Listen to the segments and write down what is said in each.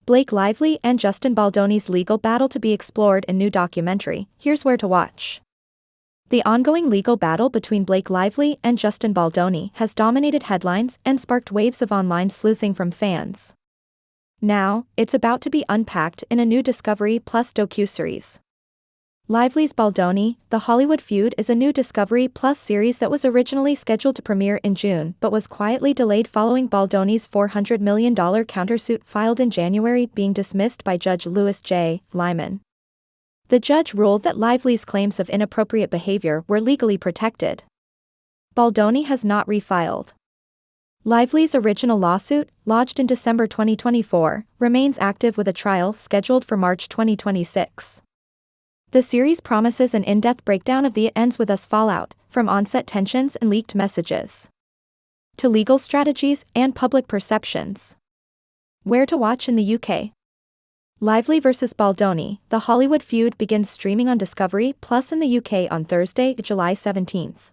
Blake Lively and Justin Baldoni's legal battle to be explored in new documentary. Here's where to watch. The ongoing legal battle between Blake Lively and Justin Baldoni has dominated headlines and sparked waves of online sleuthing from fans. Now, it's about to be unpacked in a new Discovery Plus docuseries. Lively's Baldoni, The Hollywood Feud is a new Discovery Plus series that was originally scheduled to premiere in June but was quietly delayed following Baldoni's $400 million countersuit filed in January being dismissed by Judge Louis J. Lyman. The judge ruled that Lively's claims of inappropriate behavior were legally protected. Baldoni has not refiled. Lively's original lawsuit, lodged in December 2024, remains active with a trial scheduled for March 2026. The series promises an in-depth breakdown of the It Ends With Us fallout, from on-set tensions and leaked messages to legal strategies and public perceptions. Where to watch in the UK. Lively vs. Baldoni, The Hollywood Feud begins streaming on Discovery Plus in the UK on Thursday, July 17th.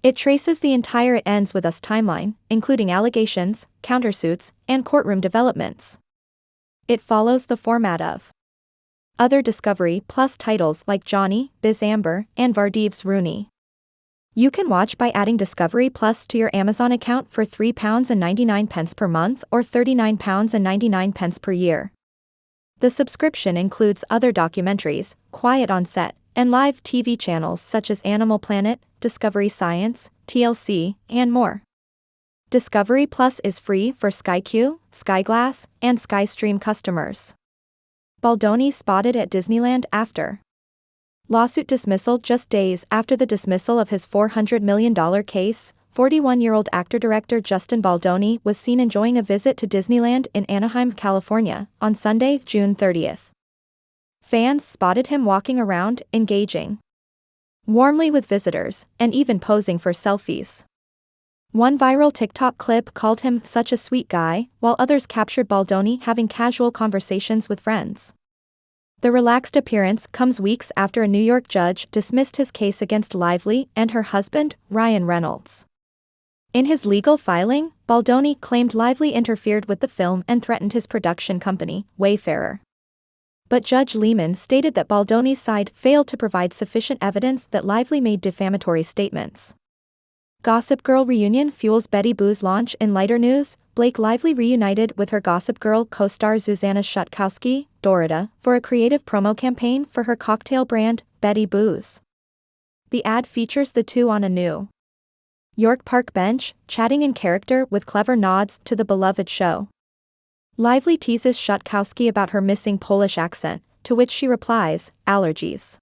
It traces the entire It Ends With Us timeline, including allegations, countersuits, and courtroom developments. It follows the format of other Discovery Plus titles like Johnny, Biz Amber, and Vardiv's Rooney. You can watch by adding Discovery Plus to your Amazon account for £3.99 per month or £39.99 per year. The subscription includes other documentaries, Quiet on Set, and live TV channels such as Animal Planet, Discovery Science, TLC, and more. Discovery Plus is free for Sky Q, Sky Glass, and SkyStream customers. Baldoni spotted at Disneyland after lawsuit dismissal. Just days after the dismissal of his $400 million case, 41-year-old actor-director Justin Baldoni was seen enjoying a visit to Disneyland in Anaheim, California, on Sunday, June 30th. Fans spotted him walking around, engaging warmly with visitors, and even posing for selfies. One viral TikTok clip called him such a sweet guy, while others captured Baldoni having casual conversations with friends. The relaxed appearance comes weeks after a New York judge dismissed his case against Lively and her husband, Ryan Reynolds. In his legal filing, Baldoni claimed Lively interfered with the film and threatened his production company, Wayfarer. But Judge Lehman stated that Baldoni's side failed to provide sufficient evidence that Lively made defamatory statements. Gossip Girl reunion fuels Betty Boo's launch. In lighter news, Blake Lively reunited with her Gossip Girl co-star Zuzanna Szutkowski, Dorita, for a creative promo campaign for her cocktail brand, Betty Boo's. The ad features the two on a New York park bench, chatting in character with clever nods to the beloved show. Lively teases Szutkowski about her missing Polish accent, to which she replies, allergies.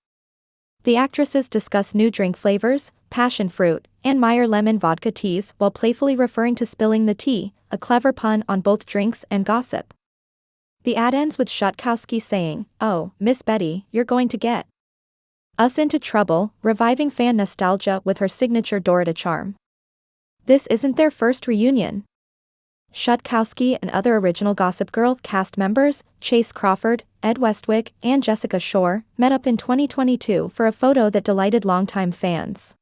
The actresses discuss new drink flavors, passion fruit, and Meyer lemon vodka teas while playfully referring to spilling the tea, a clever pun on both drinks and gossip. The ad ends with Szutkowski saying, "Oh, Miss Betty, you're going to get us into trouble," reviving fan nostalgia with her signature Dorita charm. This isn't their first reunion. Szutkowski and other original Gossip Girl cast members, Chase Crawford, Ed Westwick, and Jessica Shore, met up in 2022 for a photo that delighted longtime fans.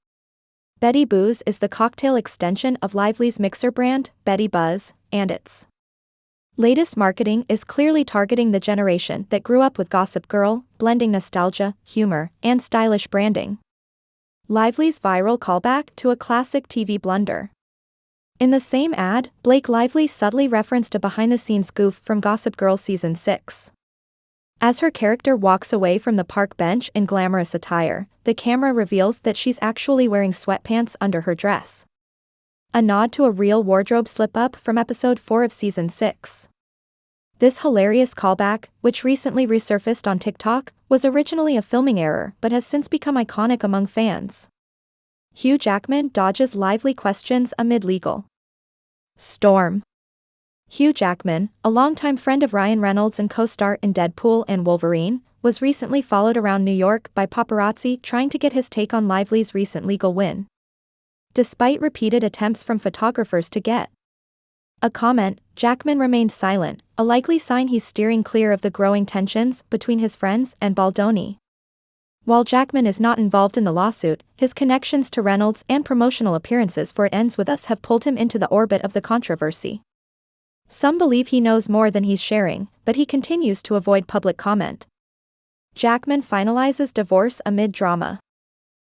Betty Boo's is the cocktail extension of Lively's mixer brand, Betty Buzz, and its latest marketing is clearly targeting the generation that grew up with Gossip Girl, blending nostalgia, humor, and stylish branding. Lively's viral callback to a classic TV blunder. In the same ad, Blake Lively subtly referenced a behind-the-scenes goof from Gossip Girl Season 6. As her character walks away from the park bench in glamorous attire, the camera reveals that she's actually wearing sweatpants under her dress. A nod to a real wardrobe slip-up from episode 4 of Season 6. This hilarious callback, which recently resurfaced on TikTok, was originally a filming error but has since become iconic among fans. Hugh Jackman dodges Lively questions amid legal storm. Hugh Jackman, a longtime friend of Ryan Reynolds and co-star in Deadpool and Wolverine, was recently followed around New York by paparazzi trying to get his take on Lively's recent legal win. Despite repeated attempts from photographers to get a comment, Jackman remained silent, a likely sign he's steering clear of the growing tensions between his friends and Baldoni. While Jackman is not involved in the lawsuit, his connections to Reynolds and promotional appearances for It Ends With Us have pulled him into the orbit of the controversy. Some believe he knows more than he's sharing, but he continues to avoid public comment. Jackman finalizes divorce amid drama.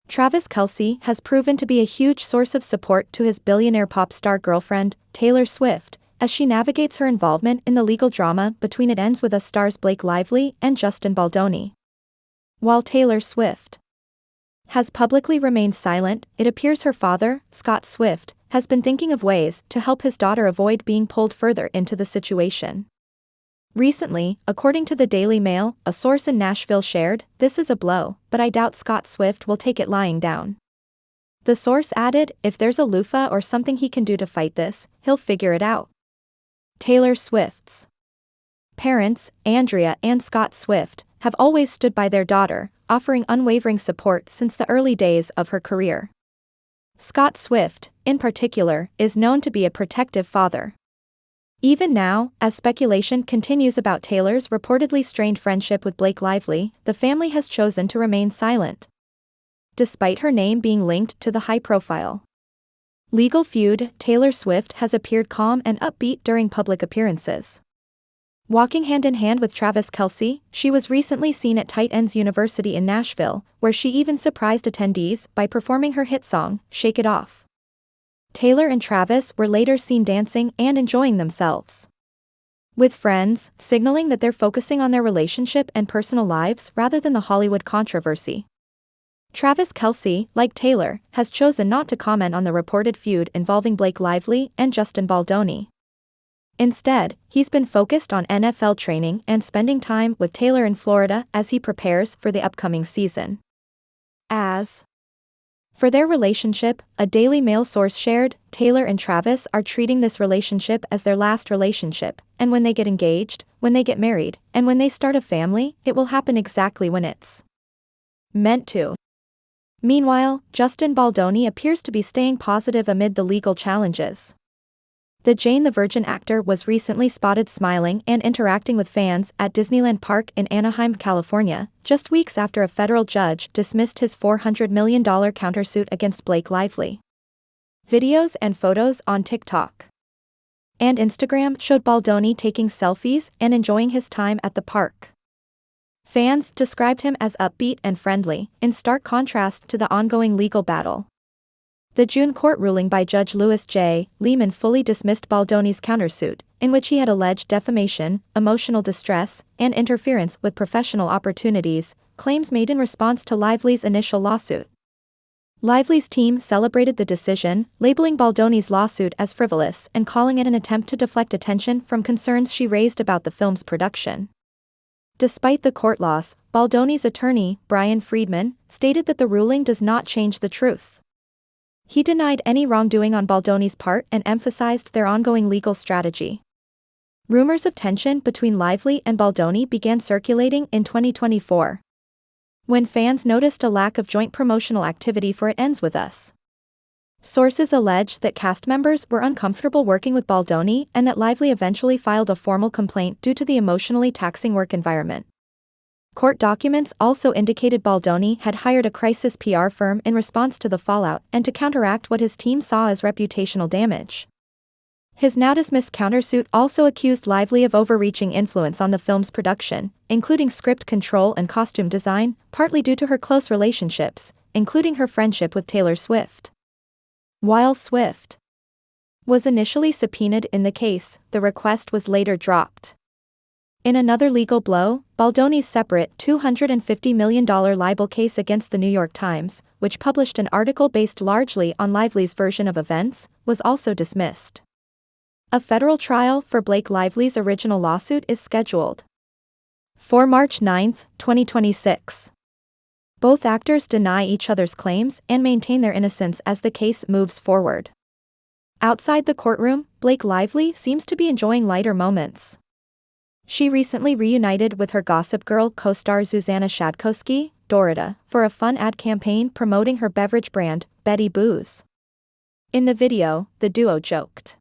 Travis Kelce has proven to be a huge source of support to his billionaire pop star girlfriend, Taylor Swift, as she navigates her involvement in the legal drama between It Ends With Us stars Blake Lively and Justin Baldoni. While Taylor Swift has publicly remained silent, it appears her father, Scott Swift, has been thinking of ways to help his daughter avoid being pulled further into the situation. Recently, according to the Daily Mail, a source in Nashville shared, "This is a blow, but I doubt Scott Swift will take it lying down." The source added, "If there's a loofah or something he can do to fight this, he'll figure it out." Taylor Swift's parents, Andrea and Scott Swift, have always stood by their daughter, offering unwavering support since the early days of her career. Scott Swift, in particular, is known to be a protective father. Even now, as speculation continues about Taylor's reportedly strained friendship with Blake Lively, the family has chosen to remain silent, despite her name being linked to the high-profile legal feud. Taylor Swift has appeared calm and upbeat during public appearances. Walking hand-in-hand with Travis Kelce, she was recently seen at Tight Ends University in Nashville, where she even surprised attendees by performing her hit song, "Shake It Off." Taylor and Travis were later seen dancing and enjoying themselves with friends, signaling that they're focusing on their relationship and personal lives rather than the Hollywood controversy. Travis Kelce, like Taylor, has chosen not to comment on the reported feud involving Blake Lively and Justin Baldoni. Instead, he's been focused on NFL training and spending time with Taylor in Florida as he prepares for the upcoming season. As for their relationship, a Daily Mail source shared, Taylor and Travis are treating this relationship as their last relationship, and when they get engaged, when they get married, and when they start a family, it will happen exactly when it's meant to. Meanwhile, Justin Baldoni appears to be staying positive amid the legal challenges. The Jane the Virgin actor was recently spotted smiling and interacting with fans at Disneyland Park in Anaheim, California, just weeks after a federal judge dismissed his $400 million countersuit against Blake Lively. Videos and photos on TikTok and Instagram showed Baldoni taking selfies and enjoying his time at the park. Fans described him as upbeat and friendly, in stark contrast to the ongoing legal battle. The June court ruling by Judge Louis J. Lehman fully dismissed Baldoni's countersuit, in which he had alleged defamation, emotional distress, and interference with professional opportunities, claims made in response to Lively's initial lawsuit. Lively's team celebrated the decision, labeling Baldoni's lawsuit as frivolous and calling it an attempt to deflect attention from concerns she raised about the film's production. Despite the court loss, Baldoni's attorney, Brian Friedman, stated that the ruling does not change the truth. He denied any wrongdoing on Baldoni's part and emphasized their ongoing legal strategy. Rumors of tension between Lively and Baldoni began circulating in 2024, when fans noticed a lack of joint promotional activity for It Ends With Us. Sources allege that cast members were uncomfortable working with Baldoni and that Lively eventually filed a formal complaint due to the emotionally taxing work environment. Court documents also indicated Baldoni had hired a crisis PR firm in response to the fallout and to counteract what his team saw as reputational damage. His now-dismissed countersuit also accused Lively of overreaching influence on the film's production, including script control and costume design, partly due to her close relationships, including her friendship with Taylor Swift. While Swift was initially subpoenaed in the case, the request was later dropped. In another legal blow, Baldoni's separate $250 million libel case against the New York Times, which published an article based largely on Lively's version of events, was also dismissed. A federal trial for Blake Lively's original lawsuit is scheduled for March 9, 2026. Both actors deny each other's claims and maintain their innocence as the case moves forward. Outside the courtroom, Blake Lively seems to be enjoying lighter moments. She recently reunited with her Gossip Girl co-star Zuzanna Shadkowski, Dorita, for a fun ad campaign promoting her beverage brand, Betty Booze. In the video, the duo joked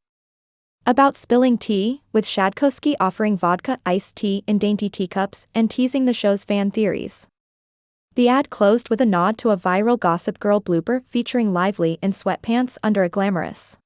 about spilling tea, with Shadkowski offering vodka iced tea in dainty teacups and teasing the show's fan theories. The ad closed with a nod to a viral Gossip Girl blooper featuring Lively in sweatpants under a glamorous